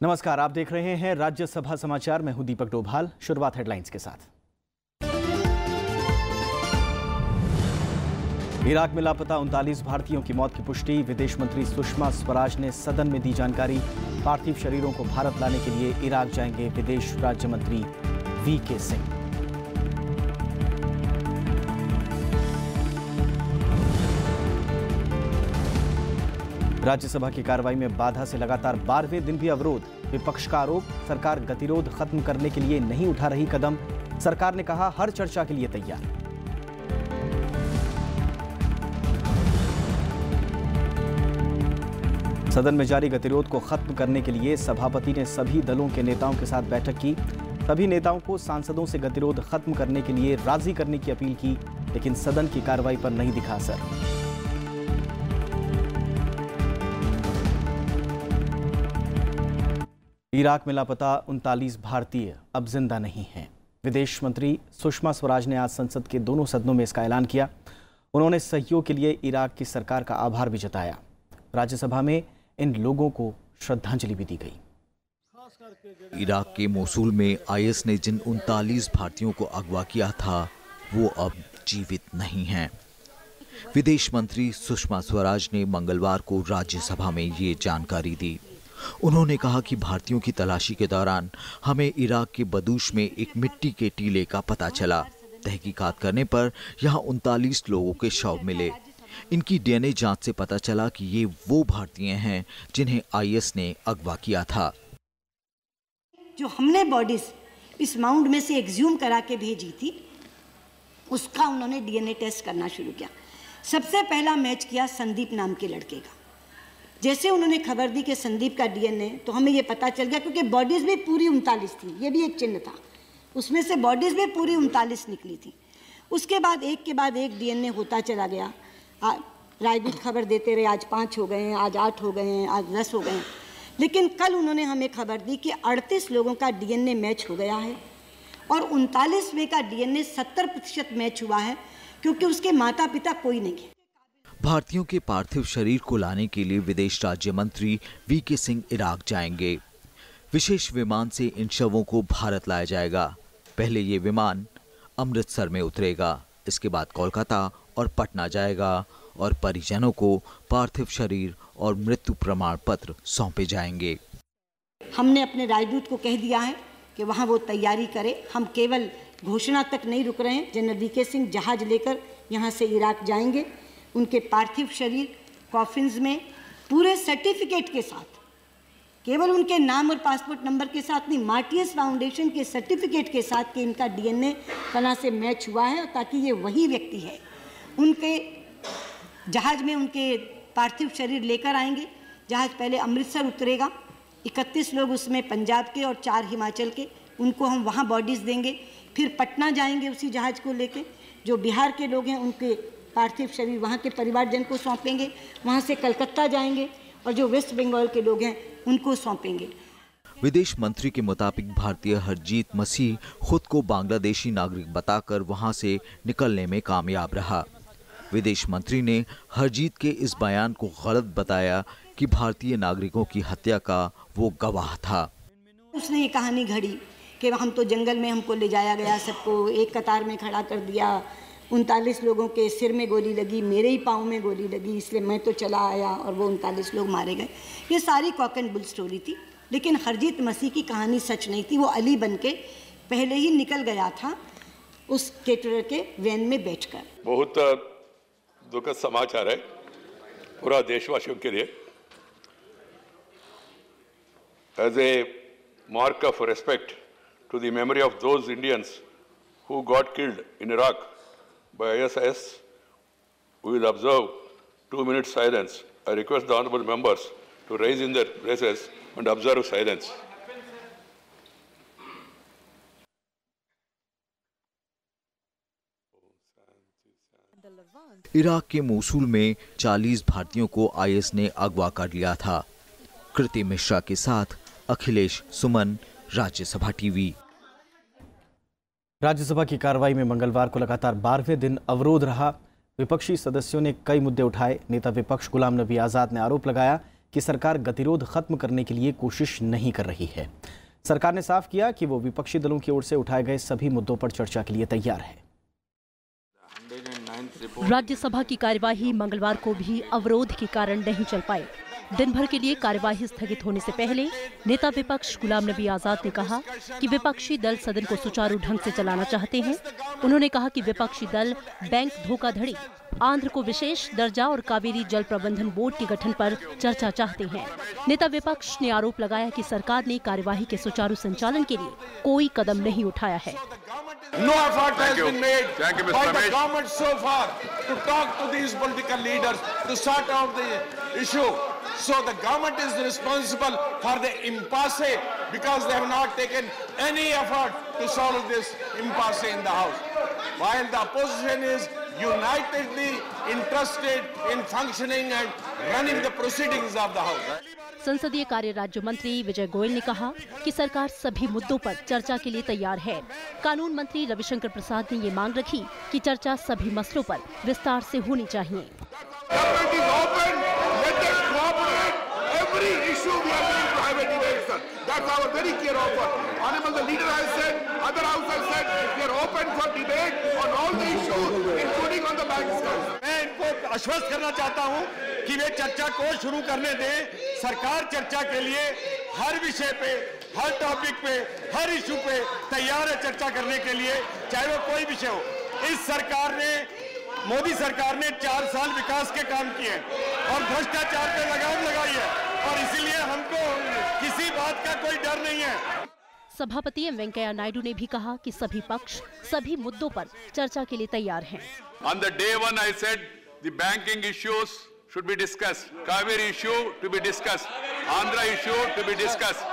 नमस्कार, आप देख रहे हैं राज्यसभा समाचार। मैं हूं दीपक डोभाल। शुरुआत हेडलाइंस के साथ। इराक में लापता 39 भारतीयों की मौत की पुष्टि। विदेश मंत्री सुषमा स्वराज ने सदन में दी जानकारी। पार्थिव शरीरों को भारत लाने के लिए इराक जाएंगे विदेश राज्य मंत्री वीके सिंह। राज्यसभा की कार्रवाई में बाधा से लगातार 12वें दिन भी अवरोध। विपक्ष का आरोप, सरकार गतिरोध खत्म करने के लिए नहीं उठा रही कदम। सरकार ने कहा हर चर्चा के लिए तैयार। सदन में जारी गतिरोध को खत्म करने के लिए सभापति ने सभी दलों के नेताओं के साथ बैठक की। सभी नेताओं को सांसदों से गतिरोध खत्म करने के लिए राजी करने की अपील की, लेकिन सदन की कार्रवाई पर नहीं दिखा असर। इराक में लापता 39 भारतीय अब जिंदा नहीं हैं। विदेश मंत्री सुषमा स्वराज ने आज संसद के दोनों सदनों में इसका ऐलान किया। उन्होंने सहयोग के लिए इराक की सरकार का आभार भी जताया। राज्यसभा में इन लोगों को श्रद्धांजलि भी दी गई। इराक के मोसूल में आईएस ने जिन 39 भारतीयों को अगवा किया था, वो अब जीवित नहीं हैं। विदेश मंत्री सुषमा स्वराज ने मंगलवार को राज्यसभा में ये जानकारी दी। उन्होंने कहा कि भारतीयों की तलाशी के दौरान हमें इराक के बदूश में एक मिट्टी के टीले का पता चला। तहकीकात करने पर यहां 39 लोगों के शव मिले। इनकी डीएनए जांच से पता चला कि ये वो भारतीय हैं जिन्हें आईएस ने अगवा किया था। जो हमने बॉडीज इस माउंड में से एक्सह्यूम करा के भेजी थी, उसका उन्होंने डीएनए टेस्ट करना शुरू किया। सबसे पहला मैच किया संदीप नाम के लड़के का। जैसे उन्होंने खबर दी कि संदीप का डीएनए, तो हमें ये पता चल गया, क्योंकि बॉडीज भी पूरी 39 थी, ये भी एक चिन्ह था, उसमें से बॉडीज भी पूरी 39 निकली थी। उसके बाद एक के बाद एक डीएनए होता चला गया। राजदूत खबर देते रहे, आज 5 हो गए हैं, आज 8 हो गए हैं, आज 10 हो गए हैं। लेकिन कल उन्होंने हमें खबर दी कि 38 लोगों का डीएनए मैच हो गया है और 39वें का डीएनए 70% मैच हुआ है, क्योंकि उसके माता पिता कोई नहीं है। भारतीयों के पार्थिव शरीर को लाने के लिए विदेश राज्य मंत्री वीके सिंह इराक जाएंगे। विशेष विमान से इन शवों को भारत लाया जाएगा। पहले ये विमान अमृतसर में उतरेगा, इसके बाद कोलकाता और पटना जाएगा और परिजनों को पार्थिव शरीर और मृत्यु प्रमाण पत्र सौंपे जाएंगे। हमने अपने राजदूत को कह दिया है कि वहाँ वो तैयारी करे। हम केवल घोषणा तक नहीं रुक रहे हैं। जनरल वीके सिंह जहाज लेकर यहाँ से इराक जाएंगे। उनके पार्थिव शरीर कॉफिन्स में पूरे सर्टिफिकेट के साथ, केवल उनके नाम और पासपोर्ट नंबर के साथ नहीं, मार्टियस फाउंडेशन के सर्टिफिकेट के साथ कि इनका डीएनए फलां से मैच हुआ है, ताकि ये वही व्यक्ति है। उनके जहाज में उनके पार्थिव शरीर लेकर आएंगे। जहाज पहले अमृतसर उतरेगा। 31 लोग उसमें पंजाब के और 4 हिमाचल के, उनको हम वहाँ बॉडीज़ देंगे। फिर पटना जाएंगे उसी जहाज को लेके। जो बिहार के लोग हैं उनके पार्थिव शरीर वहाँ के परिवारजन को सौंपेंगे। वहाँ से कलकत्ता जाएंगे और जो वेस्ट बंगाल के लोग हैं उनको सौंपेंगे। विदेश मंत्री के मुताबिक भारतीय हरजीत मसीह खुद को बांग्लादेशी नागरिक बताकर वहाँ से निकलने में कामयाब रहा। विदेश मंत्री ने हरजीत के इस बयान को गलत बताया कि भारतीय नागरिकों की हत्या का वो गवाह था। उसने ये कहानी घड़ी कि हम तो जंगल में हमको ले जाया गया, सबको एक कतार में खड़ा कर दिया, 39 लोगों के सिर में गोली लगी, मेरे ही पाँव में गोली लगी, इसलिए मैं तो चला आया और वो 39 लोग मारे गए। ये सारी कॉक एंड बुल स्टोरी थी। लेकिन हरजीत मसीह की कहानी सच नहीं थी। वो अली बन के पहले ही निकल गया था उस केटरर के वैन में बैठकर। बहुत दुखद समाचार है पूरा देशवासियों के लिए। As a mark of respect to the memory of those Indians who got killed in Iraq by ISIS, we will observe 2 minutes silence. I request the honorable members to rise in their places and observe silence. Iraq के Mosul में 40 भारतीयों को IS ने अगवा कर लिया था। कृति मिश्रा के साथ अखिलेश सुमन, राज्यसभा टीवी। राज्यसभा की कार्रवाई में मंगलवार को लगातार 12वें दिन अवरोध रहा। विपक्षी सदस्यों ने कई मुद्दे उठाए। नेता विपक्ष गुलाम नबी आजाद ने आरोप लगाया कि सरकार गतिरोध खत्म करने के लिए कोशिश नहीं कर रही है। सरकार ने साफ किया कि वो विपक्षी दलों की ओर से उठाए गए सभी मुद्दों पर चर्चा के लिए तैयार है। राज्यसभा की कार्यवाही मंगलवार को भी अवरोध के कारण नहीं चल पाई। दिन भर के लिए कार्यवाही स्थगित होने से पहले नेता विपक्ष गुलाम नबी आजाद ने कहा कि विपक्षी दल सदन को सुचारू ढंग से चलाना चाहते हैं। उन्होंने कहा कि विपक्षी दल बैंक धोखाधड़ी, आंध्र को विशेष दर्जा और कावेरी जल प्रबंधन बोर्ड के गठन पर चर्चा चाहते हैं। नेता विपक्ष ने आरोप लगाया कि सरकार ने कार्यवाही के सुचारू संचालन के लिए कोई कदम नहीं उठाया है। No effort has been made by the government so far to talk to these political leaders to sort out the issue. So the government is responsible for the impasse because they have not taken any effort to solve this impasse in the House. While the opposition is unitedly interested in functioning and running the proceedings of the House. संसदीय कार्य राज्य मंत्री विजय गोयल ने कहा कि सरकार सभी मुद्दों पर चर्चा के लिए तैयार है। कानून मंत्री रविशंकर प्रसाद ने ये मांग रखी कि चर्चा सभी मसलों पर विस्तार से होनी चाहिए। मैं इनको आश्वस्त करना चाहता हूं कि वे चर्चा को शुरू करने दें। सरकार चर्चा के लिए हर विषय पे, हर टॉपिक पे, हर इशू पे तैयार है चर्चा करने के लिए, चाहे वो कोई विषय हो। इस सरकार ने, मोदी सरकार ने 4 साल विकास के काम किए और भ्रष्टाचार पे लगाम लगाई है और इसीलिए हमको किसी बात का कोई डर नहीं है। सभापति एम वेंकैया नायडू ने भी कहा कि सभी पक्ष सभी मुद्दों पर चर्चा के लिए तैयार हैं। On the day one, I said the banking issues should be discussed, Kaveri issue to be discussed, Andhra issue to be discussed.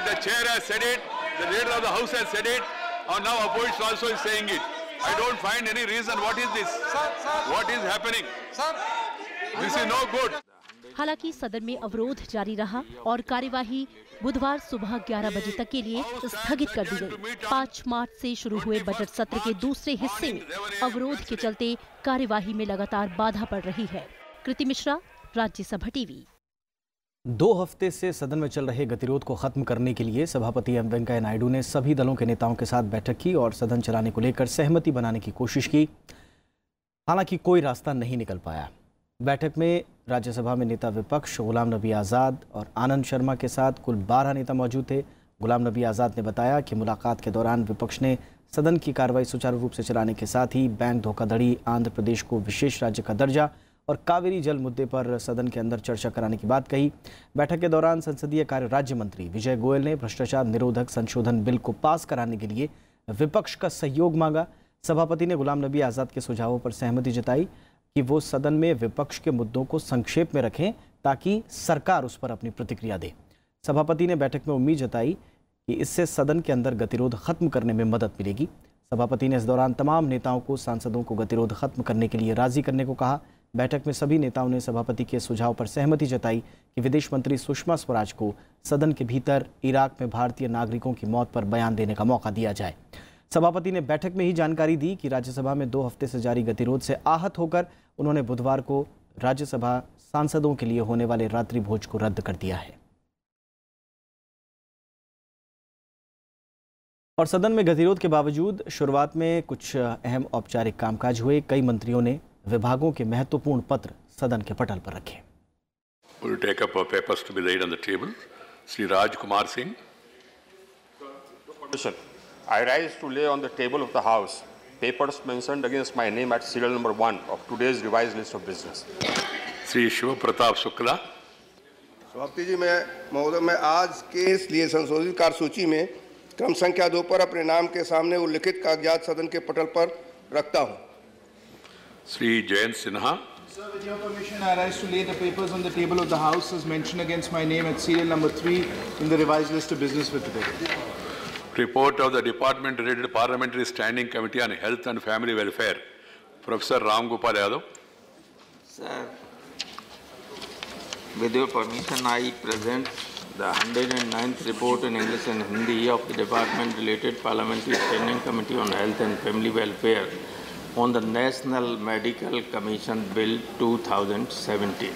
The chair has said it, the leader of the house has said it, and now opposition also is saying it. I don't find any reason. What is this? What is happening? This is no good. हालांकि सदन में अवरोध जारी रहा और कार्यवाही बुधवार सुबह 11 बजे तक के लिए स्थगित कर दी गई। 5 मार्च से शुरू हुए बजट सत्र के दूसरे हिस्से में अवरोध के चलते कार्यवाही में लगातार बाधा पड़ रही है। कृति मिश्रा, राज्यसभा टीवी। 2 हफ्ते से सदन में चल रहे गतिरोध को खत्म करने के लिए सभापति एम वेंकैया नायडू ने सभी दलों के नेताओं के साथ बैठक की और सदन चलाने को लेकर सहमति बनाने की कोशिश की। हालांकि कोई रास्ता नहीं निकल पाया। बैठक में राज्यसभा में नेता विपक्ष गुलाम नबी आज़ाद और आनंद शर्मा के साथ कुल 12 नेता मौजूद थे। गुलाम नबी आज़ाद ने बताया कि मुलाकात के दौरान विपक्ष ने सदन की कार्रवाई सुचारू रूप से चलाने के साथ ही बैंक धोखाधड़ी, आंध्र प्रदेश को विशेष राज्य का दर्जा और कावेरी जल मुद्दे पर सदन के अंदर चर्चा कराने की बात कही। बैठक के दौरान संसदीय कार्य राज्य मंत्री विजय गोयल ने भ्रष्टाचार निरोधक संशोधन बिल को पास कराने के लिए विपक्ष का सहयोग मांगा। सभापति ने गुलाम नबी आज़ाद के सुझावों पर सहमति जताई कि वो सदन में विपक्ष के मुद्दों को संक्षेप में रखें ताकि सरकार उस पर अपनी प्रतिक्रिया दे। सभापति ने बैठक में उम्मीद जताई कि इससे सदन के अंदर गतिरोध खत्म करने में मदद मिलेगी। सभापति ने इस दौरान तमाम नेताओं को सांसदों को गतिरोध खत्म करने के लिए राजी करने को कहा। बैठक में सभी नेताओं ने सभापति के सुझाव पर सहमति जताई कि विदेश मंत्री सुषमा स्वराज को सदन के भीतर इराक में भारतीय नागरिकों की मौत पर बयान देने का मौका दिया जाए। सभापति ने बैठक में ही जानकारी दी कि राज्यसभा में 2 हफ्ते से जारी गतिरोध से आहत होकर उन्होंने बुधवार को राज्यसभा सांसदों के लिए होने वाले रात्रि भोज को रद्द कर दिया है। और सदन में गतिरोध के बावजूद शुरुआत में कुछ अहम औपचारिक कामकाज हुए। कई मंत्रियों ने विभागों के महत्वपूर्ण पत्र सदन के पटल पर रखे। We'll take up our papers to be laid on the table. Sri Raj Kumar Singh. I rise to lay on the table of the House papers mentioned against my name at serial number 1 of today's revised list of business. Sri Shiva Pratap Shukla. सभापति जी, मैं आज के इसलिए संशोधित कार्यसूची में क्रम संख्या 2 पर अपने नाम के सामने उल्लिखित कागजात सदन के पटल पर रखता हूं। Sri Jayant Sinha. Sir, with your permission, I rise to lay the papers on the table of the House as mentioned against my name at serial number 3 in the revised list of business for today. Report of the Department-related Parliamentary Standing Committee on Health and Family Welfare, Professor Ram Gopal Yadav. Sir, with your permission, I present the 109th report in English and Hindi of the Department-related Parliamentary Standing Committee on Health and Family Welfare on the National Medical Commission Bill 2017.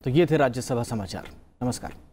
तो ये थे राज्यसभा समाचार। नमस्कार।